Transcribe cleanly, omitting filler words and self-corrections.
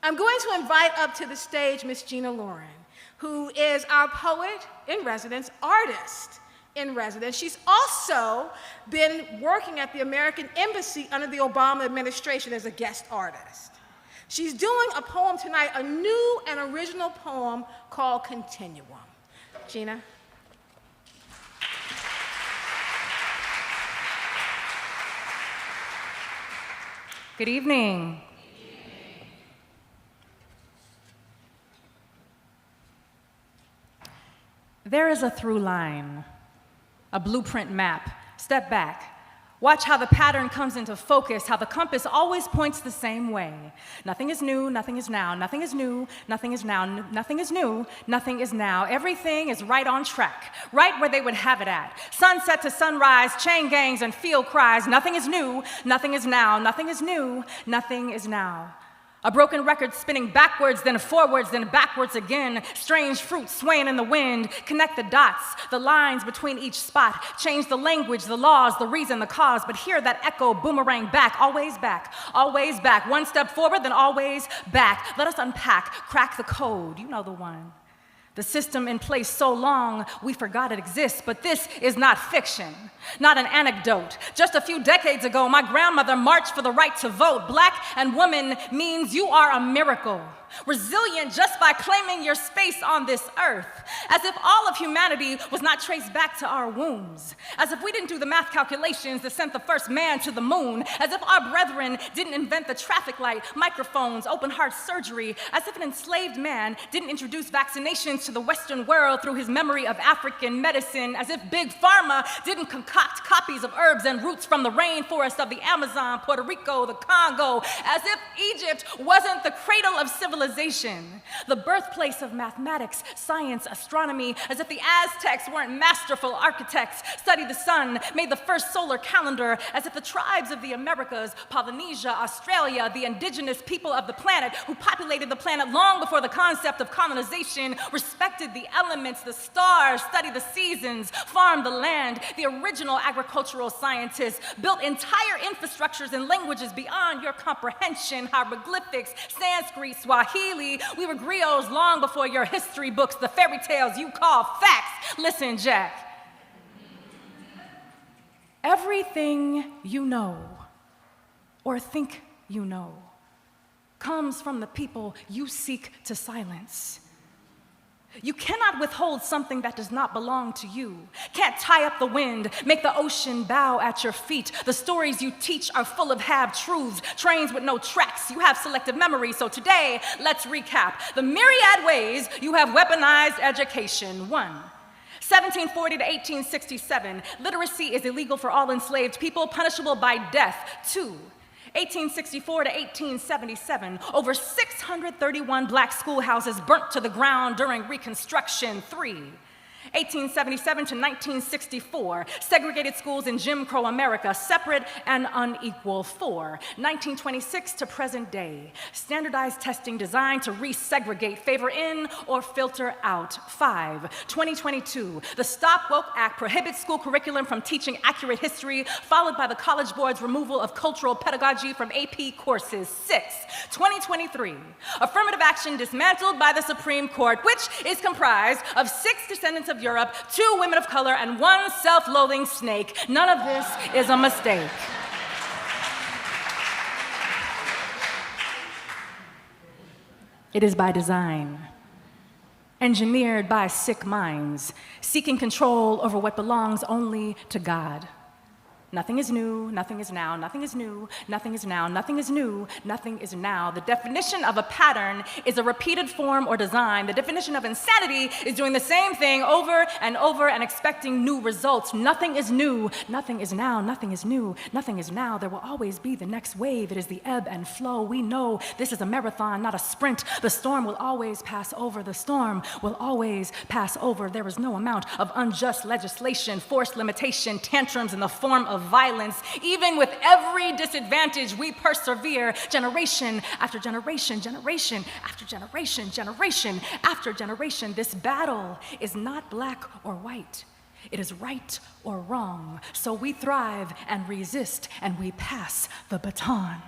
I'm going to invite up to the stage Miss Gina Lauren, who is our poet in residence, artist in residence. She's also been working at the American Embassy under the Obama administration as a guest artist. She's doing a poem tonight, a new and original poem called Continuum. Gina. Good evening. There is a through line, a blueprint map. Step back. Watch how the pattern comes into focus, how the compass always points the same way. Nothing is new, nothing is now. Nothing is new, nothing is now. Nothing is new, nothing is now. Everything is right on track, right where they would have it at. Sunset to sunrise, chain gangs and field cries. Nothing is new, nothing is now. Nothing is new, nothing is now. A broken record spinning backwards, then forwards, then backwards again. Strange fruit swaying in the wind. Connect the dots, the lines between each spot. Change the language, the laws, the reason, the cause. But hear that echo boomerang back, always back, always back. One step forward, then always back. Let us unpack, crack the code. You know the one. The system in place so long, we forgot it exists, but this is not fiction, not an anecdote. Just a few decades ago, my grandmother marched for the right to vote. Black and woman means you are a miracle. Resilient just by claiming your space on this earth, as if all of humanity was not traced back to our wombs, as if we didn't do the math calculations that sent the first man to the moon, as if our brethren didn't invent the traffic light, microphones, open heart surgery, as if an enslaved man didn't introduce vaccinations to the Western world through his memory of African medicine, as if Big Pharma didn't concoct copies of herbs and roots from the rainforest of the Amazon, Puerto Rico, the Congo, as if Egypt wasn't the cradle of civilization, the birthplace of mathematics, science, astronomy, as if the Aztecs weren't masterful architects, studied the sun, made the first solar calendar, as if the tribes of the Americas, Polynesia, Australia, the indigenous people of the planet who populated the planet long before the concept of colonization, respected the elements, the stars, studied the seasons, farmed the land. The original agricultural scientists built entire infrastructures and languages beyond your comprehension, hieroglyphics, Sanskrit, Swahili. We were griots long before your history books, the fairy tales you call facts. Listen, Jack. Everything you know, or think you know, comes from the people you seek to silence. You cannot withhold something that does not belong to you. Can't tie up the wind, make the ocean bow at your feet. The stories you teach are full of half-truths, trains with no tracks. You have selective memory, so today, let's recap. The myriad ways you have weaponized education. 1. 1740 to 1867, literacy is illegal for all enslaved people, punishable by death. 2. 1864 to 1877, over 631 black schoolhouses burnt to the ground during Reconstruction. 3. 1877 to 1964, segregated schools in Jim Crow America, separate and unequal. 4. 1926 to present day, standardized testing designed to resegregate, favor in or filter out. 5. 2022, the Stop Woke Act prohibits school curriculum from teaching accurate history, followed by the College Board's removal of cultural pedagogy from AP courses. 6. 2023, affirmative action dismantled by the Supreme Court, which is comprised of 6 descendants of Europe, 2 women of color, and 1 self-loathing snake. None of this is a mistake. It is by design, engineered by sick minds, seeking control over what belongs only to God. Nothing is new, nothing is now, nothing is new, nothing is now, nothing is new, nothing is now. The definition of a pattern is a repeated form or design. The definition of insanity is doing the same thing over and over and expecting new results. Nothing is new, nothing is now, nothing is new, nothing is now. There will always be the next wave. It is the ebb and flow. We know this is a marathon, not a sprint. The storm will always pass over. The storm will always pass over. There is no amount of unjust legislation, forced limitation, tantrums in the form of violence. Even with every disadvantage, we persevere. Generation after generation, generation after generation, generation after generation. This battle is not black or white. It is right or wrong. So we thrive and resist, and we pass the baton.